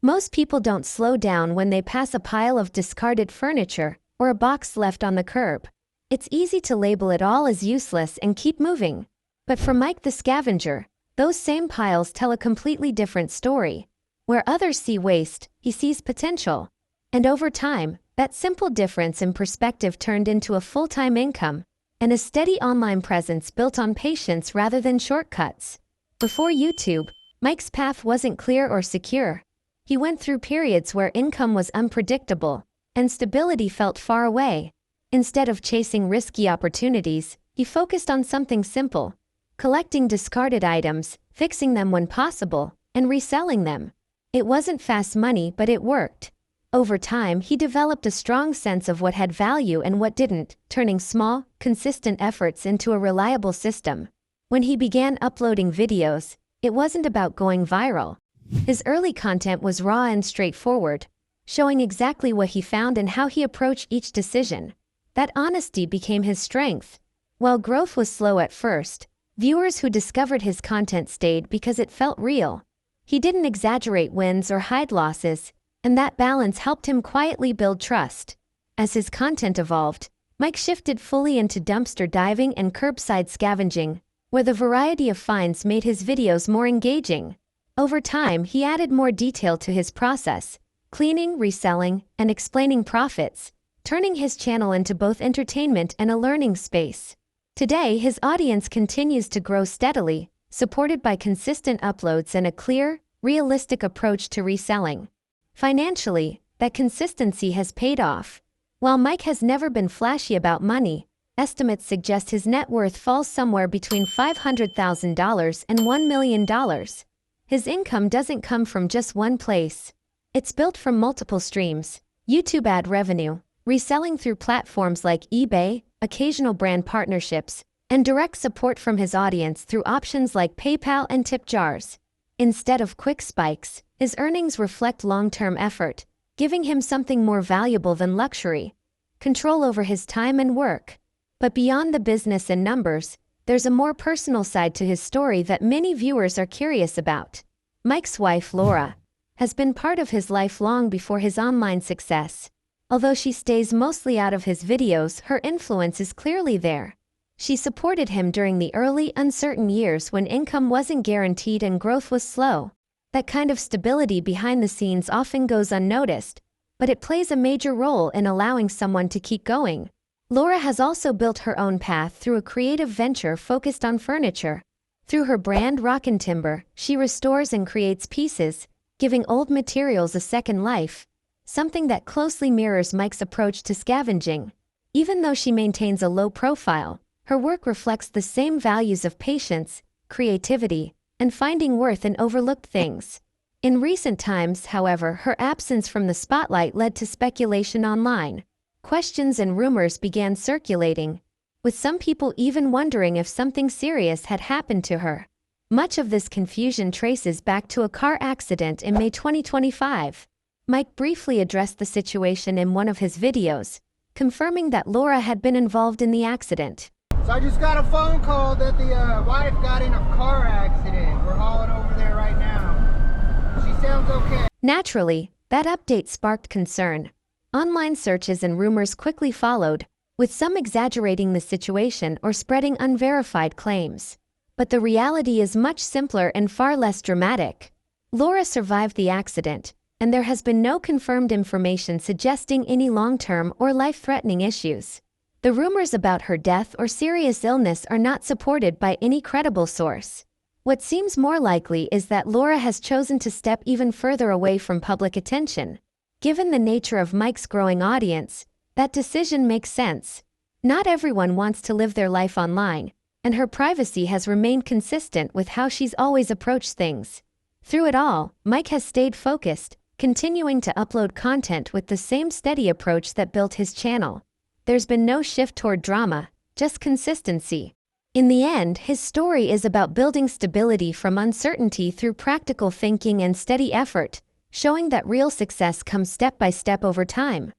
Most people don't slow down when they pass a pile of discarded furniture or a box left on the curb. It's easy to label it all as useless and keep moving. But for Mike the Scavenger, those same piles tell a completely different story. Where others see waste, he sees potential. And over time, that simple difference in perspective turned into a full-time income and a steady online presence built on patience rather than shortcuts. Before YouTube, Mike's path wasn't clear or secure. He went through periods where income was unpredictable and stability felt far away. Instead of chasing risky opportunities, he focused on something simple: collecting discarded items, fixing them when possible, and reselling them. It wasn't fast money, but it worked. Over time, he developed a strong sense of what had value and what didn't, turning small, consistent efforts into a reliable system. When he began uploading videos, it wasn't about going viral. His early content was raw and straightforward, showing exactly what he found and how he approached each decision. That honesty became his strength. While growth was slow at first, viewers who discovered his content stayed because it felt real. He didn't exaggerate wins or hide losses, and that balance helped him quietly build trust. As his content evolved, Mike shifted fully into dumpster diving and curbside scavenging, where the variety of finds made his videos more engaging. Over time, he added more detail to his process, cleaning, reselling, and explaining profits, turning his channel into both entertainment and a learning space. Today, his audience continues to grow steadily, supported by consistent uploads and a clear, realistic approach to reselling. Financially, that consistency has paid off. While Mike has never been flashy about money, estimates suggest his net worth falls somewhere between $500,000 and $1 million. His income doesn't come from just one place. It's built from multiple streams: YouTube ad revenue, reselling through platforms like eBay, occasional brand partnerships, and direct support from his audience through options like PayPal and tip jars. Instead of quick spikes, his earnings reflect long-term effort, giving him something more valuable than luxury: control over his time and work. But beyond the business and numbers, there's a more personal side to his story that many viewers are curious about. Mike's wife, Laura, has been part of his life long before his online success. Although she stays mostly out of his videos, her influence is clearly there. She supported him during the early, uncertain years when income wasn't guaranteed and growth was slow. That kind of stability behind the scenes often goes unnoticed, but it plays a major role in allowing someone to keep going. Laura has also built her own path through a creative venture focused on furniture. Through her brand Rockin' Timber, she restores and creates pieces, giving old materials a second life, something that closely mirrors Mike's approach to scavenging. Even though she maintains a low profile, her work reflects the same values of patience, creativity, and finding worth in overlooked things. In recent times, however, her absence from the spotlight led to speculation online. Questions and rumors began circulating, with some people even wondering if something serious had happened to her. Much of this confusion traces back to a car accident in May 2025. Mike briefly addressed the situation in one of his videos, confirming that Laura had been involved in the accident. So I just got a phone call that the wife got in a car accident. We're hauling over there right now. She sounds okay. Naturally, that update sparked concern. Online searches and rumors quickly followed, with some exaggerating the situation or spreading unverified claims. But the reality is much simpler and far less dramatic. Laura survived the accident, and there has been no confirmed information suggesting any long-term or life-threatening issues. The rumors about her death or serious illness are not supported by any credible source. What seems more likely is that Laura has chosen to step even further away from public attention. Given the nature of Mike's growing audience, that decision makes sense. Not everyone wants to live their life online, and her privacy has remained consistent with how she's always approached things. Through it all, Mike has stayed focused, continuing to upload content with the same steady approach that built his channel. There's been no shift toward drama, just consistency. In the end, his story is about building stability from uncertainty through practical thinking and steady effort, showing that real success comes step by step over time.